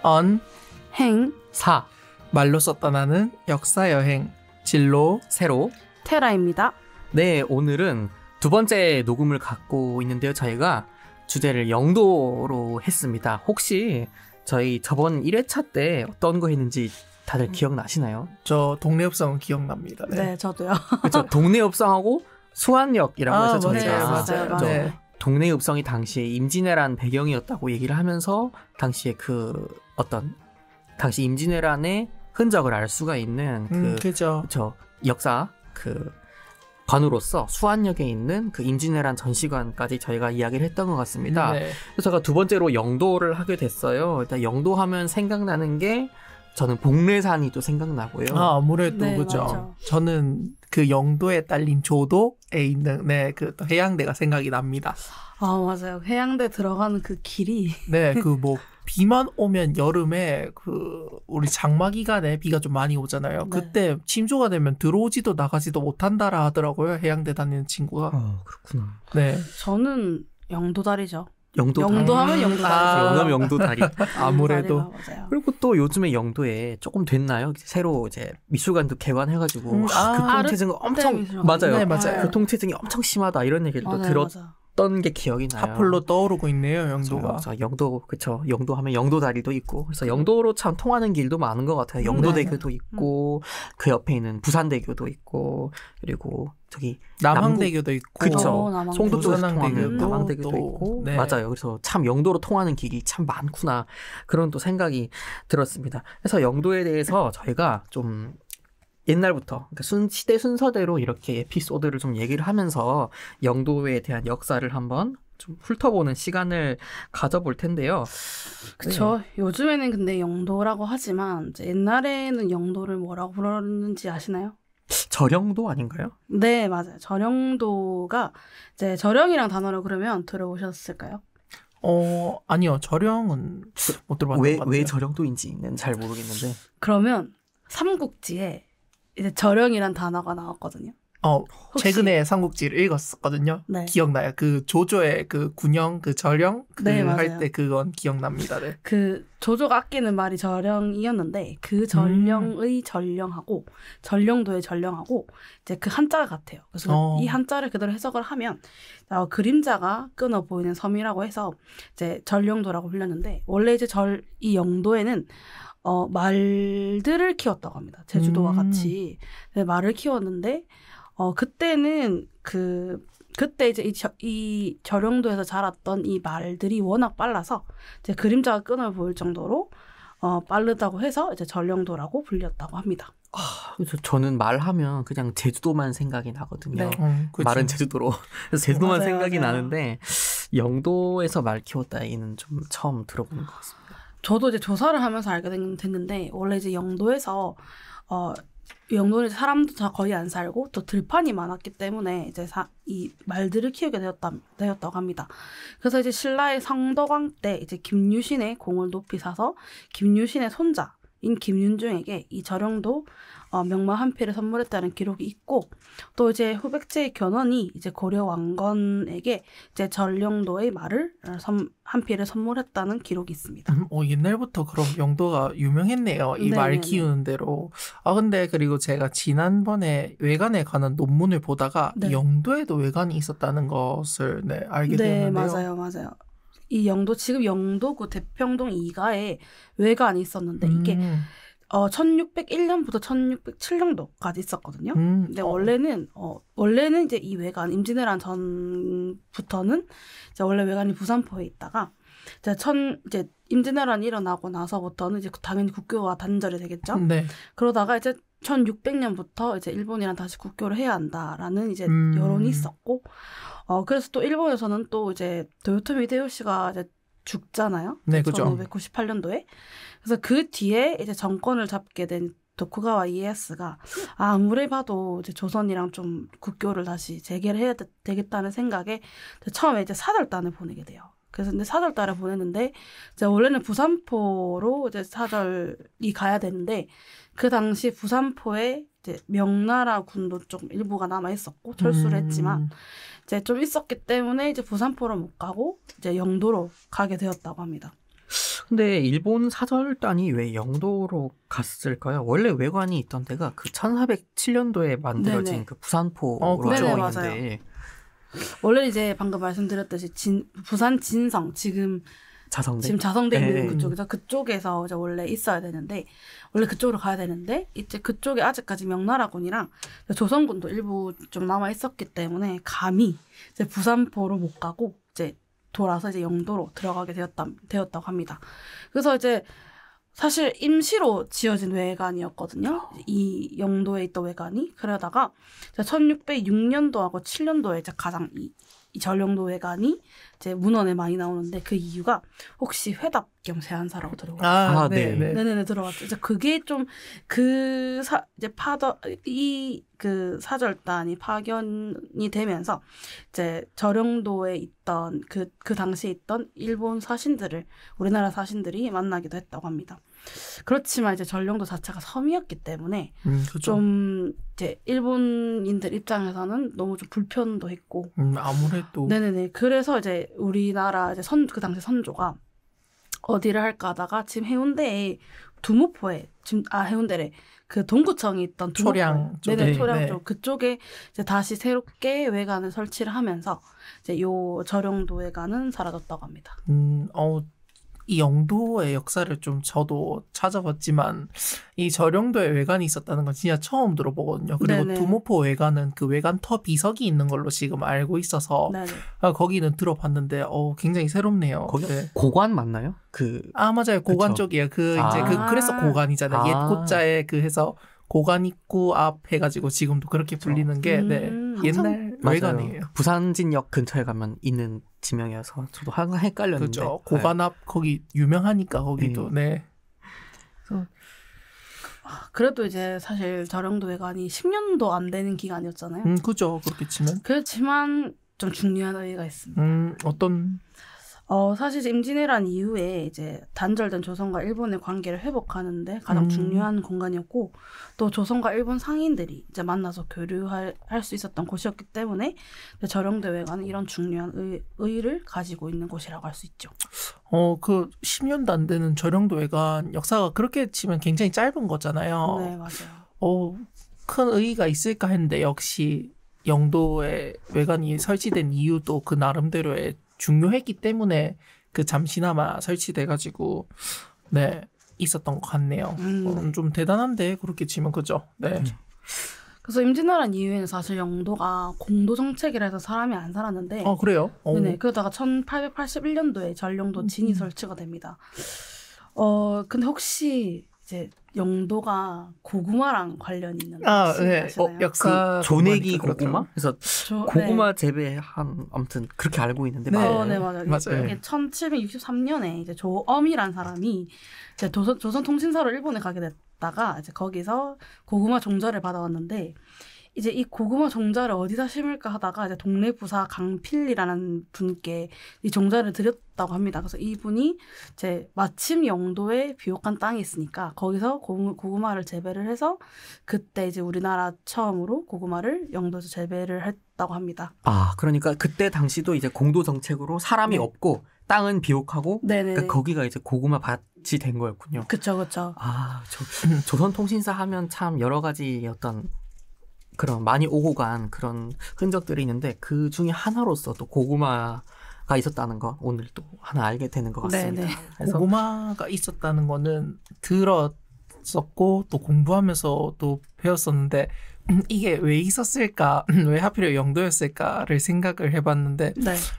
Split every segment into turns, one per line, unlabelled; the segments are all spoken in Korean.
언,
행,
사,
말로써 떠나는 역사여행, 진로,
세로.
테라입니다.
네, 오늘은 두 번째 녹음을 갖고 있는데요. 저희가 주제를 영도로 했습니다. 혹시 저희 저번 1회차 때 어떤 거 했는지 다들 기억나시나요?
저 동네 읍성은 기억납니다.
네, 저도요.
그렇죠. 동네 읍성하고 수안역이라고 해서 저희가
맞아요.
네.
동네 읍성이 당시에 임진왜란 배경이었다고 얘기를 하면서 당시에 당시 임진왜란의 흔적을 알 수가 있는
그죠.
역사 관으로서 수안역에 있는 그 임진왜란 전시관까지 저희가 이야기를 했던 것 같습니다.
네.
그래서 제가 두 번째로 영도를 하게 됐어요. 일단 영도 하면 생각나는 게 저는 복례산이 또 생각나고요.
아무래도
네,
그죠.
맞죠.
저는 그 영도에 딸린 조도에 있는 그 해양대가 생각이 납니다.
아, 맞아요. 해양대 들어가는 그 길이.
네, 비만 오면 여름에 우리 장마 기간에 비가 좀 많이 오잖아요.
네.
그때 침수가 되면 들어오지도 나가지도 못한다라 하더라고요. 해양대 다니는 친구가.
그렇구나.
네.
저는 영도다리죠.
영도다리.
영도하면 영도다리죠.
영도하면 영도다리.
아무래도.
맞아요.
그리고 또 요즘에 영도에 조금 됐나요? 새로 이제 미술관도 개관해가지고 교통체증 엄청
미술관.
맞아요.
네, 맞아요.
교통체증이 엄청 심하다 이런 얘기를 또
맞아요.
들었던 게 기억이 나요.
하플로 떠오르고 있네요, 영도가.
그래서 영도 그쵸. 영도 하면 영도다리도 있고 그래서 영도로 참 통하는 길도 많은 것 같아요. 영도대교도 있고 그 옆에 있는 부산대교도 있고 그리고 저기
남항대교도 있고.
그쵸.
남항대교.
송도 쪽으로 통하는
부산항대교도
남항대교도
또,
있고
네.
맞아요. 그래서 참 영도로 통하는 길이 참 많구나 그런 또 생각이 들었습니다. 그래서 영도에 대해서 저희가 좀 옛날부터 그러니까 시대 순서대로 이렇게 에피소드를 좀 얘기를 하면서 영도에 대한 역사를 한번 좀 훑어보는 시간을 가져볼 텐데요.
그쵸.
네.
요즘에는 근데 영도라고 하지만 이제 옛날에는 영도를 뭐라고 불렀는지 아시나요?
절영도 아닌가요?
네, 맞아요. 절영도가 이제 절영이랑 단어를 그러면 들어보셨을까요?
아니요. 절영은 못 들어봤던 것 같아요.
왜 절영도인지는 잘 모르겠는데.
그러면 삼국지에 이제 절영이란 단어가 나왔거든요. 혹시-
최근에 삼국지를 읽었었거든요.
네.
기억나요. 그 조조의 그 군영, 그 절영
네,
할
맞아요.
때 그건 기억납니다. 네.
그 조조가 아끼는 말이 절영이었는데 그 절영의 절영하고 절령도의 절령하고 이제 그 한자가 같아요. 그래서 이 한자를 그대로 해석을 하면 그림자가 끊어 보이는 섬이라고 해서 이제 절령도라고 불렸는데 원래 이제 이 영도에는 말들을 키웠다고 합니다. 제주도와 같이 네, 말을 키웠는데 그때는 그때 이제 이 절영도에서 자랐던 이 말들이 워낙 빨라서 이제 그림자가 끊어 보일 정도로 빠르다고 해서 이제 절영도라고 불렸다고 합니다.
그래서 저는 말하면 그냥 제주도만 생각이 나거든요.
네.
그치.
말은 제주도로. 그래서 제주도만
맞아요,
생각이
맞아요.
나는데 영도에서 말 키웠다 얘기는 좀 처음 들어보는 것 같습니다.
저도 이제 조사를 하면서 알게 됐는데 원래 이제 영도에서 영도는 이제 사람도 다 거의 안 살고 또 들판이 많았기 때문에 이제 이 말들을 키우게 되었다고 합니다. 그래서 이제 신라의 성덕왕 때 이제 김유신의 공을 높이 사서 김유신의 손자인 김윤중에게 이 절영도 명마 한 필을 선물했다는 기록이 있고 또 이제 후백제의 견훤이 이제 고려 왕건에게 이제 절영도의 말을 한 필을 선물했다는 기록이 있습니다.
옛날부터 그럼 영도가 유명했네요. 이 말
네네네.
키우는 대로. 근데 그리고 제가 지난번에 외관에 관한 논문을 보다가
네.
영도에도 외관이 있었다는 것을 알게
네,
되었는데요.
맞아요. 이 지금 영도구 대평동 2가에 외관이 있었는데 이게 1601년부터 1607년도까지 있었거든요. 근데 원래는 이제 이 외관 임진왜란 전부터는 이제 원래 외관이 부산포에 있다가 이제 임진왜란이 일어나고 나서부터는 이제 당연히 국교가 단절이 되겠죠.
네.
그러다가 이제 1600년부터 이제 일본이랑 다시 국교를 해야 한다라는 이제 여론이 있었고, 그래서 또 일본에서는 또 이제 도요토미 히데요시가 이제 죽잖아요.
네, 그죠.
1598년도에. 그래서 그 뒤에 이제 정권을 잡게 된 도쿠가와 이에야스가 아무리 봐도 이제 조선이랑 좀 국교를 다시 재개를 해야 되겠다는 생각에 처음에 이제 사절단을 보내게 돼요. 그래서 근데 사절단을 보냈는데 이제 원래는 부산포로 이제 사절이 가야 되는데 그 당시 부산포에 이제 명나라 군도 좀 일부가 남아 있었고 철수를 했지만 이제 좀 있었기 때문에 이제 부산포로 못 가고 이제 영도로 가게 되었다고 합니다.
근데 일본 사절단이 왜 영도로 갔을까요? 원래 외관이 있던 데가 그 1407년도에 만들어진
네네.
그 부산포로
그죠.
알고
네네,
있는데
원래 이제 방금 말씀드렸듯이 부산 진성 지금
자성대.
자성돼 있는
네.
그쪽에서 그쪽에서 이제 원래 있어야 되는데 원래 그쪽으로 가야 되는데 이제 그쪽에 아직까지 명나라군이랑 조선군도 일부 좀 남아 있었기 때문에 감히 이제 부산포로 못 가고 이제 돌아서 이제 영도로 들어가게 되었다고 합니다. 그래서 이제 사실 임시로 지어진 외관이었거든요. 이 영도에 있던 외관이. 그러다가 1606년도하고 7년도에 이제 가장 이 전령도 외관이 이제 문헌에 많이 나오는데 그 이유가 혹시 회답 겸 세안사라고 들어갔어요.
아, 네.
네네네 들어갔죠. 이제 그게 좀 이제 그 사절단이 파견이 되면서 이제 저령도에 있던 그 당시에 있던 일본 사신들을 우리나라 사신들이 만나기도 했다고 합니다. 그렇지만 이제 전령도 자체가 섬이었기 때문에
그죠.
좀 이제 일본인들 입장에서는 너무 좀 불편도 했고
아무래도
네네네 그래서 이제 우리나라 이제 그 당시 선조가 어디를 할까 하다가 지금 해운대에 해운대래 그 동구청이 있던
초량 쪽에,
네네 초량
네.
쪽 그쪽에 이제 다시 새롭게 외관을 설치를 하면서 이제 요 저령도 외관은 사라졌다고 합니다.
이 영도의 역사를 좀 저도 찾아봤지만 이 저령도에 외관이 있었다는 건 진짜 처음 들어보거든요. 그리고
네네.
두모포 외관은 그 외관터 비석이 있는 걸로 지금 알고 있어서
네네.
거기는 들어봤는데 굉장히 새롭네요.
거기
네.
고관 맞나요?
맞아요. 고관
그쵸.
쪽이에요.
아.
그래서 고관이잖아요. 옛 고자에 해서 고관 입구 앞 해가지고 지금도 그렇게 불리는 게 옛날
맞아요.
외관이에요.
부산진역 근처에 가면 있는 지명이어서 저도 항상 헷갈렸는데.
그렇죠. 고관 앞 거기 유명하니까 거기도 네.
그래도 이제 사실 저령도 외관이 10년도 안 되는 기간이었잖아요.
그죠. 그렇게 치면.
그렇지만 좀 중요한 의미가 있습니다.
어떤
사실 이제 임진왜란 이후에 이제 단절된 조선과 일본의 관계를 회복하는데 가장 중요한 공간이었고 또 조선과 일본 상인들이 이제 만나서 교류할 수 있었던 곳이었기 때문에 저령도 외관은 이런 중요한 의의를 가지고 있는 곳이라고 할 수 있죠.
그 10년도 안 되는 저령도 외관 역사가 그렇게 치면 굉장히 짧은 거잖아요.
네, 맞아요.
큰 의의가 있을까 했는데 역시 영도의 외관이 설치된 이유도 그 나름대로의 중요했기 때문에 그 잠시나마 설치돼가지고 네 있었던 것 같네요. 좀 대단한데 그렇게 치면 그죠. 네.
그래서 임진왜란 이후에는 사실 영도가 공도 정책이라 해서 사람이 안 살았는데
그래요?
네네. 그러다가 1881년도에 전령도 진이 설치가 됩니다. 근데 혹시 이제 영도가 고구마랑 관련이 있는지
네.
아시나요?
역사
조내기
그러니까
고구마? 그래서 고구마 재배한 아무튼 그렇게 알고 있는데
네.
네, 맞아요.
맞아요.
이게 1763년에 이제 조엄이란 사람이 이제 조선통신사로 일본에 가게 됐다가 이제 거기서 고구마 종자를 받아왔는데 이제 이 고구마 종자를 어디다 심을까 하다가 이제 동네 부사 강필리라는 분께 이 종자를 드렸다고 합니다. 그래서 이분이 이제 마침 영도에 비옥한 땅이 있으니까 거기서 고구마를 재배를 해서 그때 이제 우리나라 처음으로 고구마를 영도에서 재배를 했다고 합니다.
그러니까 그때 당시도 이제 공도 정책으로 사람이 없고 땅은 비옥하고 그러니까 거기가 이제 고구마 밭이 된 거였군요.
그쵸.
조선통신사 하면 참 여러 가지 어떤 그런 많이 오고 간 그런 흔적들이 있는데 그 중에 하나로서 또 고구마가 있었다는 거 오늘 또 하나 알게 되는 것 같습니다.
그래서 고구마가 있었다는 거는 들었었고 또 공부하면서 또 배웠었는데 이게 왜 있었을까? 왜 하필 영도였을까를 생각을 해봤는데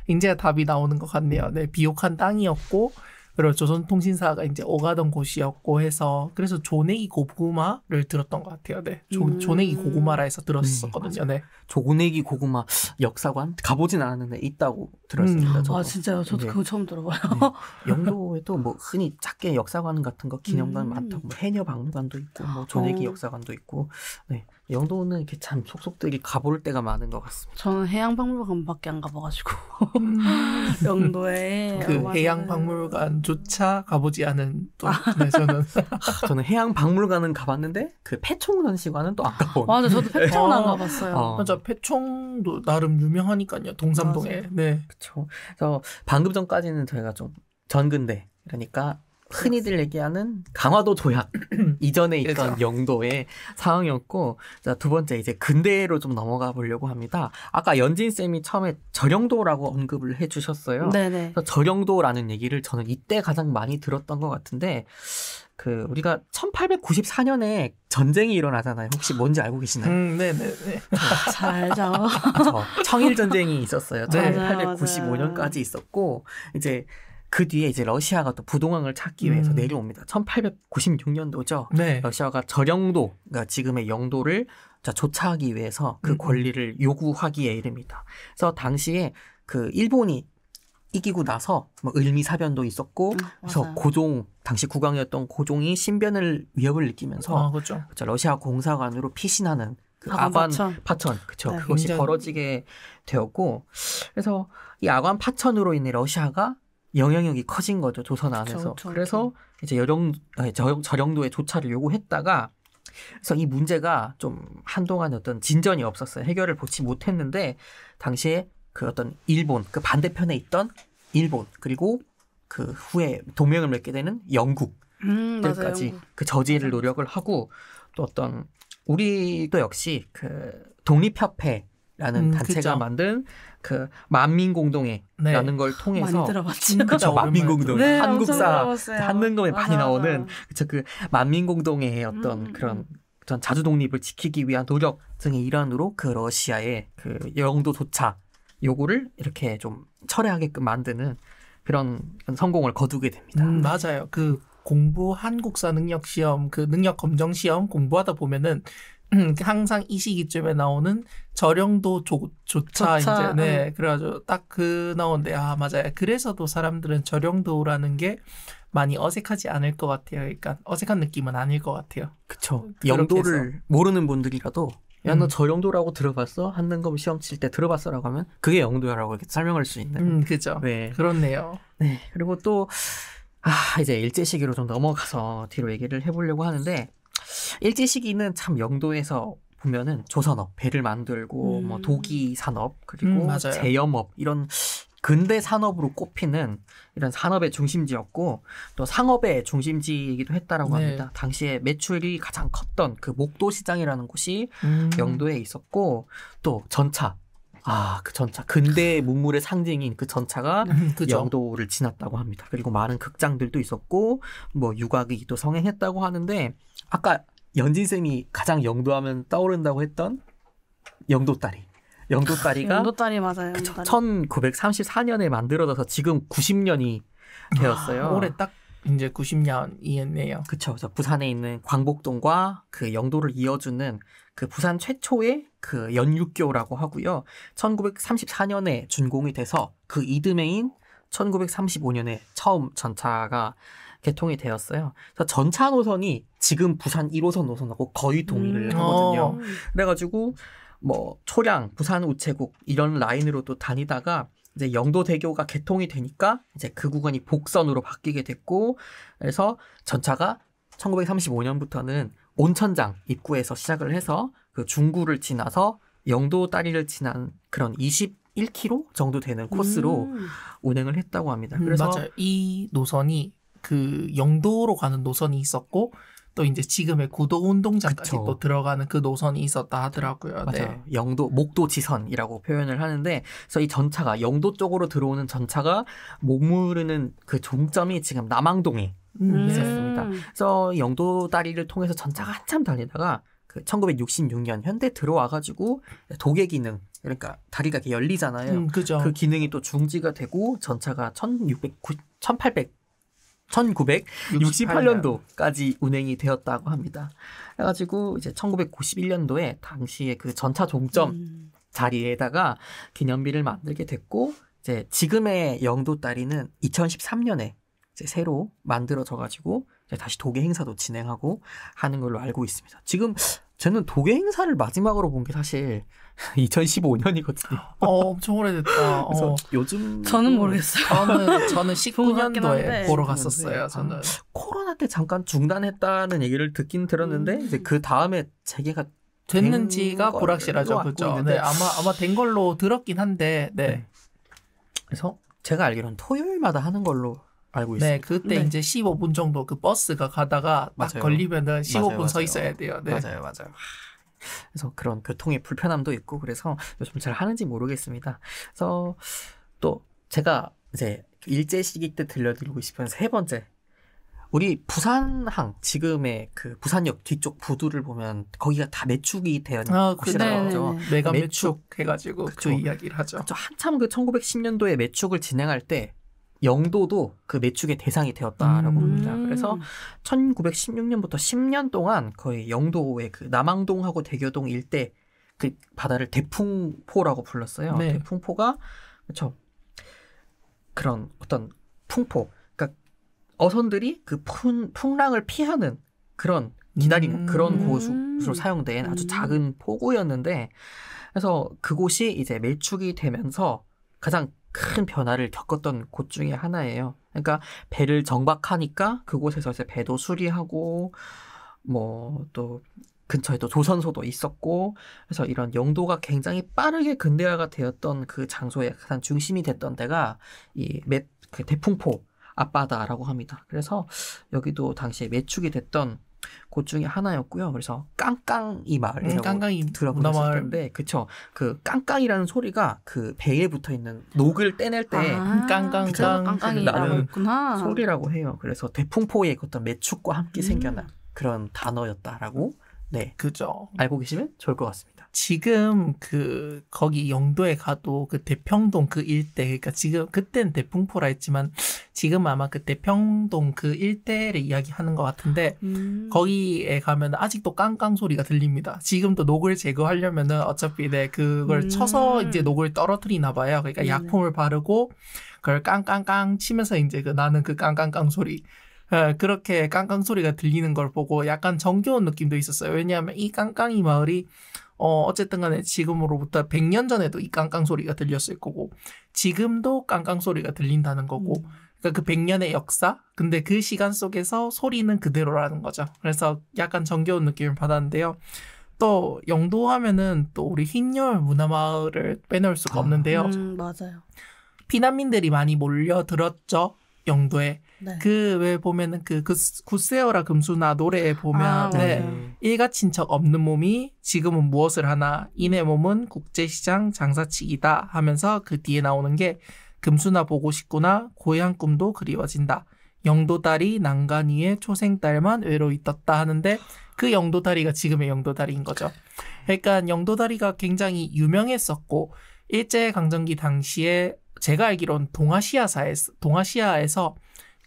이제 답이 나오는 것 같네요. 네, 비옥한 땅이었고 그리고 조선통신사가 이제 오가던 곳이었고 해서 그래서 조내기 고구마를 들었던 것 같아요. 네, 조내기 고구마라 해서 들었었거든요. 네,
조내기 고구마 역사관 가보진 않았는데 있다고 들었습니다. 저도.
진짜요? 저도 그거 처음 들어봐요.
영도에도 뭐 흔히 작게 역사관 같은 거 기념관 많다고 뭐 해녀박물관도 있고 뭐 조내기 역사관도 있고 네. 영도는 이렇게 참 속속들이 가볼 때가 많은 것 같습니다.
저는 해양박물관밖에 안 가봐가지고 영도에
해양박물관조차 가보지 않은 또 네, 저는
해양박물관은 가봤는데 그 폐총전시관은 또 안 가본.
맞아, 저도 폐총은 안 가봤어요.
맞아, 폐총도 나름 유명하니까요. 동삼동에.
네, 그렇죠. 그래서 방금 전까지는 저희가 좀 전근대 그러니까 흔히들 얘기하는 강화도 조약 이전에 있던
그렇죠.
영도의 상황이었고, 자, 두 번째 이제 근대로 좀 넘어가 보려고 합니다. 아까 연진 쌤이 처음에 절영도라고 언급을 해주셨어요.
네네.
그래서 절영도라는 얘기를 저는 이때 가장 많이 들었던 것 같은데, 우리가 1894년에 전쟁이 일어나잖아요. 혹시 뭔지 알고 계시나요?
네네네.
잘 알죠.
청일 전쟁이 있었어요.
네.
1895년까지 있었고, 이제 그 뒤에 이제 러시아가 또 부동항을 찾기 위해서 내려옵니다. 1896년도죠.
네.
러시아가 절영도, 그러니까 지금의 영도를 조차하기 위해서 그 권리를 요구하기에 이릅니다. 그래서 당시에 그 일본이 이기고 나서 뭐 을미사변도 있었고, 그래서
맞아요.
고종, 당시 국왕이었던 고종이 신변을 위협을 느끼면서
그렇죠.
러시아 공사관으로 피신하는 그
아관
파천, 그쵸.
네,
그것이
굉장히-
벌어지게 되었고, 그래서 이 아관 파천으로 인해 러시아가 영향력이 커진 거죠, 조선 안에서.
그쵸.
그래서 이제 절영도의 조차를 요구했다가, 그래서 이 문제가 좀 한동안 어떤 진전이 없었어요. 해결을 보지 못했는데, 당시에 그 어떤 일본, 그 반대편에 있던 일본, 그리고 그 후에 동맹을 맺게 되는 영국,
맞아요.
들까지 그 저지를 노력을 하고, 또 어떤 우리도 역시 그 독립협회라는 단체가
그죠.
만든 그 만민공동회라는
네.
걸 통해서
많이 들어봤죠.
그쵸, 만민공동회.
네,
한국사
엄청 들어봤어요.
한능검에 많이
맞아,
나오는
맞아.
그쵸, 그 만민공동회의 어떤 그런 전 자주 독립을 지키기 위한 노력 등의 일환으로 그 러시아의 그 영도 조차 요구를 이렇게 좀 철회하게끔 만드는 그런 성공을 거두게 됩니다.
맞아요. 그 공부 한국사 능력 시험, 그 능력 검정 시험 공부하다 보면은 항상 이 시기쯤에 나오는 절영도 조차 이제 네 그래가지고 딱 그 나오는데 맞아요. 그래서도 사람들은 절영도라는 게 많이 어색하지 않을 것 같아요. 그러니까 어색한 느낌은 아닐 것 같아요.
그쵸.
그렇게
영도를 모르는 분들이라도 야, 너
음.
절영도라고 들어봤어? 한능검 시험 칠 때 들어봤어라고 하면 그게 영도야라고 이렇게 설명할 수 있는.
그죠.
네.
그렇네요.
네. 그리고 또 이제 일제 시기로 좀 넘어가서 뒤로 얘기를 해보려고 하는데, 일제 시기는 참 영도에서 보면은 조선업, 배를 만들고 뭐 도기 산업, 그리고
맞아요.
제염업, 이런 근대 산업으로 꼽히는 이런 산업의 중심지였고, 또 상업의 중심지이기도 했다라고
네.
합니다. 당시에 매출이 가장 컸던 그 목도 시장이라는 곳이 영도에 있었고, 또 전차. 그 전차. 근대 문물의 상징인 그 전차가
그죠.
영도를 지났다고 합니다. 그리고 많은 극장들도 있었고, 뭐 유곽이도 성행했다고 하는데, 아까 연진쌤이 가장 영도하면 떠오른다고 했던 영도다리. 영도다리가
영도다리 맞아요.
그쵸,
영도다리.
1934년에 만들어져서 지금 90년이 되었어요.
올해 딱 이제 90년이었네요.
그쵸. 그래서 부산에 있는 광복동과 그 영도를 이어주는 그 부산 최초의 그 연육교라고 하고요. 1934년에 준공이 돼서 그 이듬해인 1935년에 처음 전차가 개통이 되었어요. 그래서 전차 노선이 지금 부산 1호선 노선하고 거의 동일을 하거든요. 그래가지고 뭐 초량, 부산 우체국 이런 라인으로도 다니다가 이제 영도대교가 개통이 되니까 이제 그 구간이 복선으로 바뀌게 됐고, 그래서 전차가 1935년부터는 온천장 입구에서 시작을 해서 그 중구를 지나서 영도다리를 지난 그런 21km 정도 되는 코스로 운행을 했다고 합니다. 그래서
맞아요. 이 노선이 그 영도로 가는 노선이 있었고 또 이제 지금의 구도 운동장까지
그쵸.
또 들어가는 그 노선이 있었다 하더라고요.
맞아요.
네.
영도 목도 지선이라고 표현을 하는데, 그래서 이 전차가 영도 쪽으로 들어오는 전차가 머무르는 그 종점이 지금 남항동에 있었습니다. 그래서 영도 다리를 통해서 전차가 한참 달리다가 그 1966년 현대 들어와가지고 도계 기능, 그러니까 다리가 이렇게 열리잖아요.
그죠.
그 기능이 또 중지가 되고 전차가 1968년도까지 운행이 되었다고 합니다. 그래가지고 이제 1991년도에 당시에 그 전차 종점 자리에다가 기념비를 만들게 됐고, 이제 지금의 영도다리는 2013년에 이제 새로 만들어져가지고 이제 다시 도계 행사도 진행하고 하는 걸로 알고 있습니다. 지금 저는 도계 행사를 마지막으로 본 게 사실 2015년이거든요.
엄청 오래됐다.
그래서 요즘
저는 모르겠어요.
저는
본것 같긴
19년도에
한데.
보러 갔었어요. 저는.
코로나 때 잠깐 중단했다는 얘기를 듣긴 들었는데 이제 그 다음에 재개가
됐는지가
된
불확실하죠.
걸로
그죠.
알고 있는데.
네, 아마 된 걸로 들었긴 한데, 네.
그래서 제가 알기로는 토요일마다 하는 걸로 알고 있습니다.
네, 그때
네.
이제 15분 정도 그 버스가 가다가 딱
맞아요.
걸리면은 15분
맞아요,
서
맞아요.
있어야 돼요. 네.
맞아요. 그래서 그런 교통의 불편함도 있고 그래서 요즘 잘 하는지 모르겠습니다. 그래서 또 제가 이제 일제 시기 때 들려드리고 싶은 세 번째, 우리 부산항 지금의 그 부산역 뒤쪽 부두를 보면 거기가 다 매축이 되어 있는
아,
곳이라고 하죠.
네네네.
메가
매축.
매축 해가지고
그쵸.
그 이야기를 하죠.
그쵸. 한참 그 1910년도에 매축을 진행할 때 영도도 그 매축의 대상이 되었다라고 합니다. 그래서 1916년부터 10년 동안 거의 영도의 그 남항동하고 대교동 일대 그 바다를 대풍포라고 불렀어요.
네.
대풍포가 그렇죠. 그런 어떤 풍포, 그러니까 어선들이 그 풍랑을 피하는 그런 기다리는 그런 곳으로 사용된 아주 작은 포구였는데, 그래서 그곳이 이제 매축이 되면서 가장 큰 변화를 겪었던 곳 중에 하나예요. 그러니까 배를 정박하니까 그곳에서 이제 배도 수리하고 뭐 또 근처에 또 조선소도 있었고, 그래서 이런 영도가 굉장히 빠르게 근대화가 되었던 그 장소의 가장 중심이 됐던 데가 그 대풍포 앞바다라고 합니다. 그래서 여기도 당시에 매축이 됐던 곳 중에 하나였고요. 그래서 깡깡이 마을이라고
깡깡이
들어보셨을
문화마을.
텐데, 그쵸? 그 깡깡이라는 소리가 그 배에 붙어 있는 녹을 떼낼 때
깡깡깡
깡깡이라고
나는
했구나.
소리라고 해요. 그래서 대풍포의 어떤 매축과 함께 생겨난 그런 단어였다라고
그죠.
알고 계시면 좋을 것 같습니다.
지금 그 거기 영도에 가도 그 대평동 그 일대, 그러니까 지금 그땐 대풍포라 했지만 지금 아마 그 대평동 그 일대를 이야기하는 것 같은데, 거기에 가면 아직도 깡깡 소리가 들립니다. 지금도 녹을 제거하려면은 어차피 그걸 쳐서 이제 녹을 떨어뜨리나 봐요. 그러니까 약품을 바르고 그걸 깡깡깡 치면서 이제 나는 그 깡깡깡 소리. 그렇게 깡깡 소리가 들리는 걸 보고 약간 정겨운 느낌도 있었어요. 왜냐하면 이 깡깡이 마을이 어쨌든 간에 지금으로부터 100년 전에도 이 깡깡 소리가 들렸을 거고, 지금도 깡깡 소리가 들린다는 거고, 그러니까 그 100년의 역사? 근데 그 시간 속에서 소리는 그대로라는 거죠. 그래서 약간 정겨운 느낌을 받았는데요. 또 영도 하면은 또 우리 흰여울 문화마을을 빼놓을 수가 없는데요.
맞아요.
피난민들이 많이 몰려들었죠. 영도에.
네.
그 왜 보면은 그 굿세어라 금수나 노래에 보면
맞아요.
일가 친척 없는 몸이 지금은 무엇을 하나, 이내 몸은 국제시장 장사치기다 하면서 그 뒤에 나오는 게 금수나 보고 싶구나, 고향 꿈도 그리워진다, 영도다리 난간 위에 초생딸만 외로이 떴다 하는데, 그 영도다리가 지금의 영도다리인 거죠. 그러니까 영도다리가 굉장히 유명했었고, 일제강점기 당시에 제가 알기로는 동아시아에서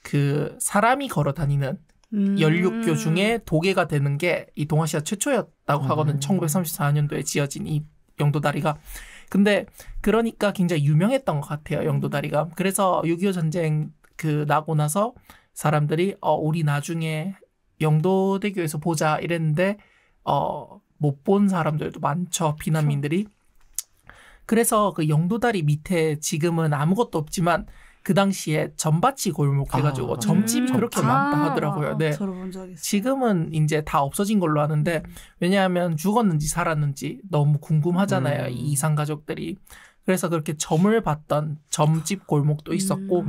그 사람이 걸어 다니는 연륙교 중에 도계가 되는 게 이 동아시아 최초였다고 하거든. 1934년도에 지어진 이 영도다리가. 근데 그러니까 굉장히 유명했던 것 같아요, 영도다리가. 그래서 6.25 전쟁 나고 나서 사람들이 우리 나중에 영도대교에서 보자 이랬는데 못 본 사람들도 많죠, 피난민들이. 그래서 그 영도다리 밑에 지금은 아무것도 없지만 그 당시에 점바치 골목 해가지고 점집이 그렇게 많다 하더라고요. 네.
들어본 적 있어요.
지금은 이제 다 없어진 걸로 아는데, 왜냐하면 죽었는지 살았는지 너무 궁금하잖아요, 이 이산 가족들이. 그래서 그렇게 점을 봤던 점집 골목도 있었고,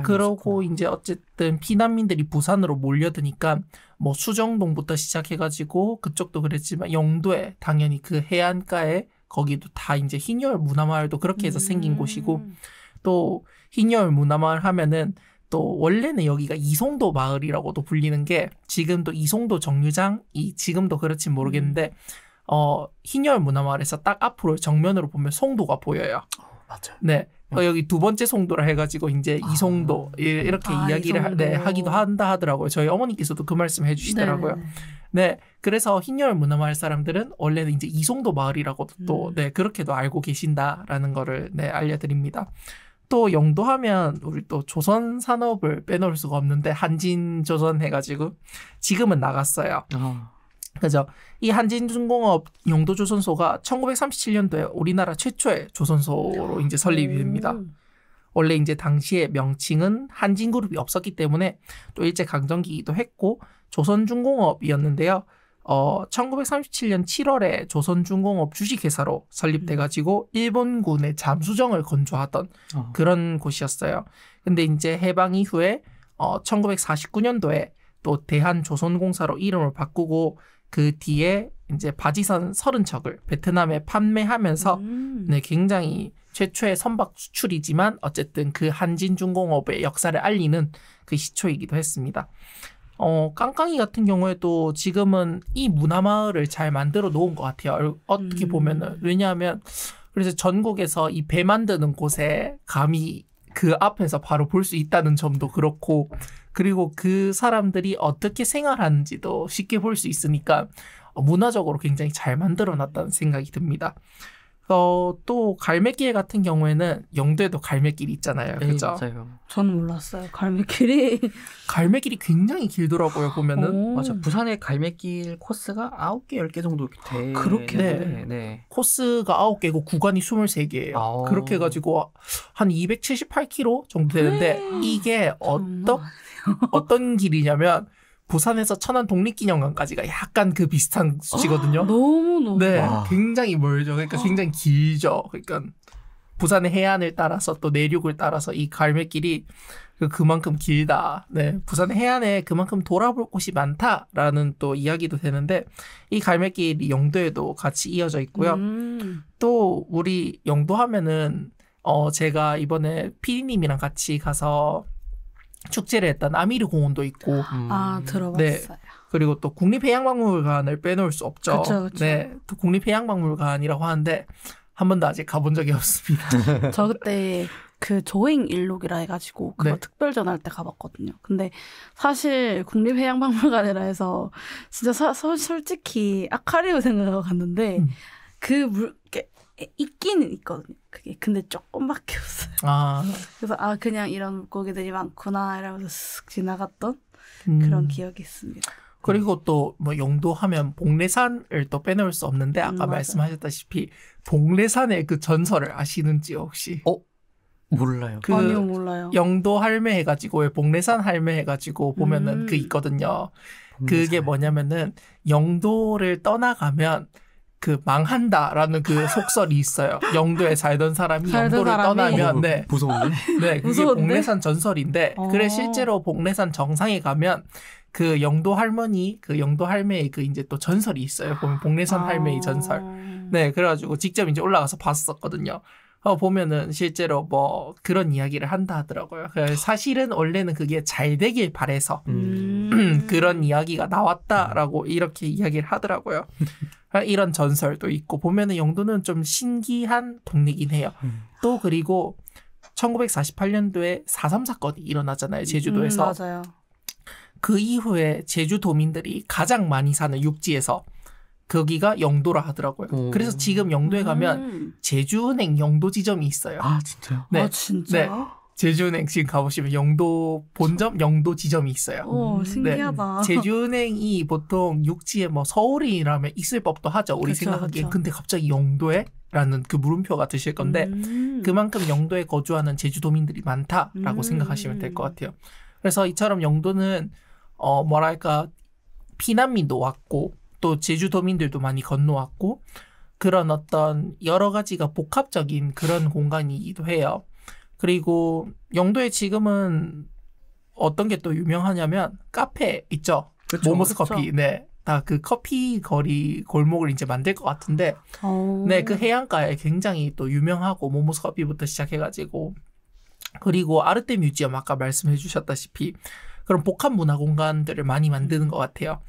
그러고 이제 어쨌든 피난민들이 부산으로 몰려드니까 뭐 수정동부터 시작해가지고 그쪽도 그랬지만 영도에 당연히 그 해안가에 거기도 다 이제 흰여울 문화마을도 그렇게 해서 생긴 곳이고, 또 흰여울 문화마을 하면은 또 원래는 여기가 이송도 마을이라고도 불리는 게, 지금도 이송도 정류장이 지금도 그렇진 모르겠는데 흰여울 문화마을에서 딱 앞으로 정면으로 보면 송도가 보여요.
맞아요.
네. 여기 두 번째 송도라 해가지고 이제 이송도 이렇게 이야기를
이송도.
하기도 한다 하더라고요. 저희 어머니께서도 그 말씀 해주시더라고요. 네, 그래서 흰여울 문화마을 사람들은 원래는 이제 이송도 마을이라고도 또 그렇게도 알고 계신다라는 거를 알려드립니다. 또 영도하면 우리 또 조선 산업을 빼놓을 수가 없는데, 한진조선 해가지고 지금은 나갔어요. 그죠? 이 한진중공업 영도조선소가 1937년도에 우리나라 최초의 조선소로 이제 설립이 됩니다. 원래 이제 당시에 명칭은 한진그룹이 없었기 때문에 또 일제강점기이기도 했고 조선중공업이었는데요. 1937년 7월에 조선중공업 주식회사로 설립돼가지고 일본군의 잠수정을 건조하던 그런 곳이었어요. 근데 이제 해방 이후에 1949년도에 또 대한조선공사로 이름을 바꾸고 그 뒤에 이제 바지선 30척을 베트남에 판매하면서 네, 굉장히 최초의 선박 수출이지만 어쨌든 그 한진중공업의 역사를 알리는 그 시초이기도 했습니다. 깡깡이 같은 경우에도 지금은 이 문화마을을 잘 만들어 놓은 것 같아요. 어떻게 보면은. 왜냐하면 그래서 전국에서 이 배 만드는 곳에 감히 그 앞에서 바로 볼 수 있다는 점도 그렇고, 그리고 그 사람들이 어떻게 생활하는지도 쉽게 볼 수 있으니까 문화적으로 굉장히 잘 만들어 놨다는 생각이 듭니다. 또 갈매길 같은 경우에는 영도에도 갈매길이 있잖아요. 그죠?
맞아요.
저는 몰랐어요. 갈매길이.
갈매길이 굉장히 길더라고요, 보면은.
오.
맞아. 부산의 갈매길 코스가 9개, 10개 정도 돼.
그렇게?
네.
코스가 9개고 구간이 23개예요.
아.
그렇게 해가지고 한 278km 정도 되는데 이게 어떤 길이냐면 부산에서 천안 독립기념관까지가 약간 그 비슷한 수치거든요.
너무.
네,
와.
굉장히 멀죠. 그러니까 굉장히 길죠. 그러니까 부산의 해안을 따라서 또 내륙을 따라서 이 갈매길이 그만큼 길다. 네, 부산의 해안에 그만큼 돌아볼 곳이 많다라는 또 이야기도 되는데 이 갈매길이 영도에도 같이 이어져 있고요. 또 우리 영도 하면은 제가 이번에 피디님이랑 같이 가서 축제를 했던 아미르 공원도 있고
들어봤어요.
네. 그리고 또 국립해양박물관을 빼놓을 수 없죠.
그쵸.
네, 또 국립해양박물관이라고 하는데 한 번도 아직 가본 적이 없습니다.
저 그때 그 조행일록이라 해가지고 그거
네.
특별 전할 때 가봤거든요. 근데 사실 국립해양박물관이라 해서 진짜 솔직히 아카리오 생각하고 갔는데 그 있기는 있거든요. 그게 근데 조금밖에 없어요. 그래서 그냥 이런 물고기들이 많구나 이러면서 쓱 지나갔던 그런 기억이 있습니다.
그리고 또 뭐 영도 하면 복례산을 또 빼놓을 수 없는데 아까
맞아요.
말씀하셨다시피 복례산의 그 전설을 아시는지 혹시?
몰라요.
아니요, 몰라요.
영도 할매 해가지고 복례산 할매 해가지고 보면은 그 있거든요. 그게 뭐냐면은 영도를 떠나가면 그 망한다라는 그 속설이 있어요. 영도에 살던 사람이 영도를 떠나면 네.
무서운데?
네, 그게
무서운데?
복례산 전설인데 그래 실제로 복례산 정상에 가면 그 영도 할머니, 그 영도 할매의 그 이제 또 전설이 있어요. 보면 복례산 할매의 전설. 네, 그래가지고 직접 이제 올라가서 봤었거든요. 보면은 실제로 뭐 그런 이야기를 한다 하더라고요. 사실은 원래는 그게 잘 되길 바래서 그런 이야기가 나왔다라고 이렇게 이야기를 하더라고요. 이런 전설도 있고 보면은 영도는 좀 신기한 동네긴 해요. 또 그리고 1948년도에 4.3 사건이 일어나잖아요. 제주도에서.
맞아요.
그 이후에 제주도민들이 가장 많이 사는 육지에서 거기가 영도라 하더라고요. 그래서 지금 영도에 가면 제주은행 영도 지점이 있어요.
아, 진짜요?
네.
진짜?
네. 제주은행 지금 가보시면 영도 본점, 영도 지점이 있어요.
오, 신기하다.
제주은행이 보통 육지에 뭐 서울이라면 있을 법도 하죠. 우리
그쵸,
생각하기엔.
그쵸.
근데 갑자기 영도에? 라는 그 물음표가 드실 건데 그만큼 영도에 거주하는 제주도민들이 많다라고 생각하시면 될 것 같아요. 그래서 이처럼 영도는 뭐랄까 피난민도 왔고 또 제주도민들도 많이 건너왔고 그런 어떤 여러 가지가 복합적인 그런 공간이기도 해요. 그리고 영도에 지금은 어떤 게 또 유명하냐면 카페 있죠.
그쵸,
모모스
그쵸.
커피. 네. 다 그 커피 거리 골목을 이제 만들 것 같은데 네, 그 해안가에 굉장히 또 유명하고 모모스 커피부터 시작해가지고 그리고 아르테 뮤지엄 아까 말씀해 주셨다시피 그런 복합 문화 공간들을 많이 만드는 것 같아요.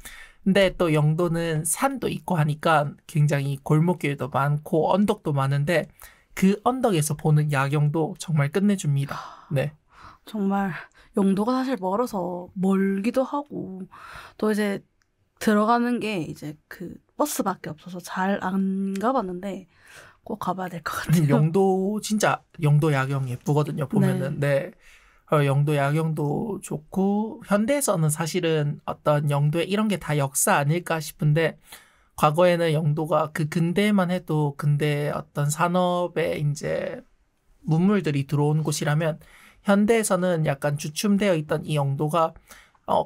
근데 또 영도는 산도 있고 하니까 굉장히 골목길도 많고 언덕도 많은데 그 언덕에서 보는 야경도 정말 끝내줍니다. 네.
정말 영도가 사실 멀어서 멀기도 하고 또 이제 들어가는 게 이제 그 버스밖에 없어서 잘 안 가봤는데 꼭 가봐야 될 것 같아요.
영도 진짜 영도 야경 예쁘거든요. 보면은 네. 영도 야경도 좋고 현대에서는 사실은 어떤 영도에 이런 게 다 역사 아닐까 싶은데 과거에는 영도가 그 근대만 해도 근대 어떤 산업에 이제 문물들이 들어온 곳이라면 현대에서는 약간 주춤되어 있던 이 영도가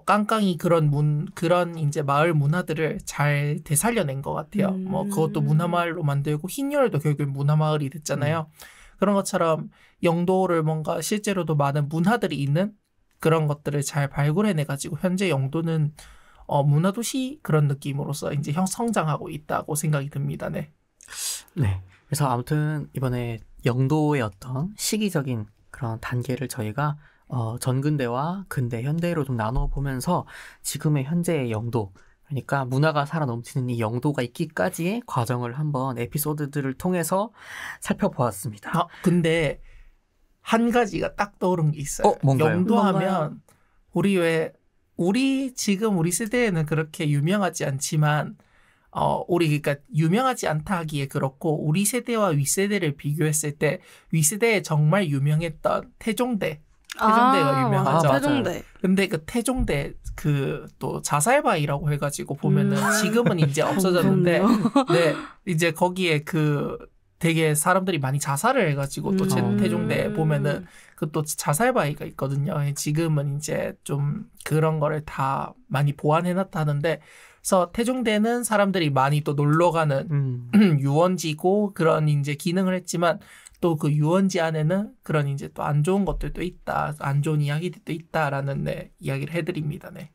깡깡이 그런 이제 마을 문화들을 잘 되살려낸 것 같아요. 뭐 그것도 문화마을로 만들고 흰열도 결국 문화마을이 됐잖아요. 그런 것처럼 영도를 뭔가 실제로도 많은 문화들이 있는 그런 것들을 잘 발굴해내가지고 현재 영도는 문화도시 그런 느낌으로서 이제 성장하고 있다고 생각이 듭니다. 네.
네. 그래서 아무튼 이번에 영도의 어떤 시기적인 그런 단계를 저희가 전근대와 근대, 현대로 좀 나눠 보면서 지금의 현재의 영도, 그러니까 문화가 살아 넘치는 이 영도가 있기까지의 과정을 한번 에피소드들을 통해서 살펴보았습니다.
근데 한 가지가 딱 떠오른 게 있어요.
뭔가요?
영도하면 우리 지금 우리 세대에는 그렇게 유명하지 않지만 우리 그러니까 유명하지 않다 하기에 그렇고 우리 세대와 윗세대를 비교했을 때 윗세대에 정말 유명했던 태종대가 유명하죠.
태종대.
근데 그 태종대 그 또 자살바위라고 해가지고 보면은 지금은 이제 없어졌는데 네 이제 거기에 그 되게 사람들이 많이 자살을 해가지고 또 태종대 보면은 그 또 자살바위가 있거든요. 지금은 이제 좀 그런 거를 다 많이 보완해놨다는데 그래서 태종대는 사람들이 많이 또 놀러가는 유원지고 그런 이제 기능을 했지만 또 그 유원지 안에는 그런 이제 또 안 좋은 것들도 있다, 안 좋은 이야기들도 있다라는 네, 이야기를 해드립니다. 네.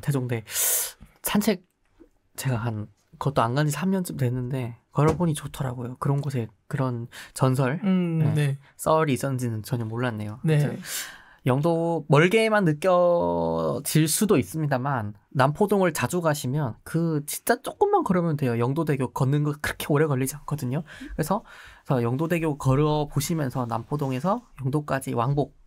태종대 산책 제가 한 그것도 안 간 지 3년쯤 됐는데 걸어보니 좋더라고요. 그런 곳에 그런 전설,
네.
썰이 있었는지는 전혀 몰랐네요.
네.
영도 멀게만 느껴질 수도 있습니다만 남포동을 자주 가시면 그 진짜 조금만 걸으면 돼요. 영도대교 걷는 거 그렇게 오래 걸리지 않거든요. 그래서 영도대교 걸어 보시면서 남포동에서 영도까지 왕복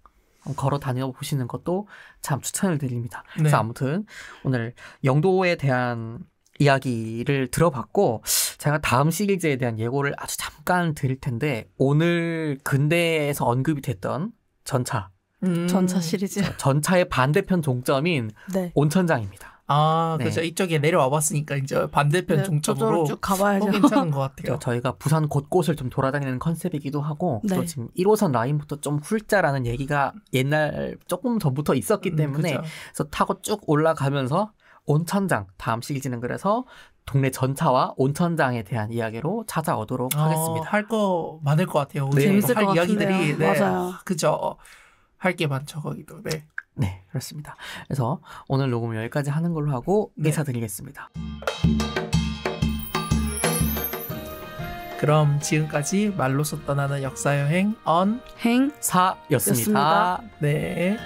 걸어 다녀 보시는 것도 참 추천을 드립니다.
네.
그래서 아무튼 오늘 영도에 대한 이야기를 들어봤고 제가 다음 시리즈에 대한 예고를 아주 잠깐 드릴 텐데 오늘 근대에서 언급이 됐던 전차
시리즈.
전차의 반대편 종점인
네.
온천장입니다.
그렇죠. 이쪽에 내려와 봤으니까 이제 반대편 종점으로
쭉 가봐야죠.
괜찮은 것 같아요.
저희가 부산 곳곳을 좀 돌아다니는 컨셉이기도 하고
네.
또 지금 1호선 라인부터 좀 훌자라는 얘기가 옛날 조금 전부터 있었기 때문에
그렇죠.
그래서 타고 쭉 올라가면서 온천장 다음 시리즈는 그래서 동네 전차와 온천장에 대한 이야기로 찾아오도록 하겠습니다.
할 거 많을 것 같아요.
네.
재밌을
할
것
이야기들이
같은데요.
네.
맞아요.
그죠. 할 게 많죠 거기도. 네.
네, 그렇습니다. 그래서 오늘 녹음 여기까지 하는 걸로 하고
네.
인사드리겠습니다.
그럼 지금까지 말로써 떠나는 역사여행
행사였습니다.
사였습니다.
네.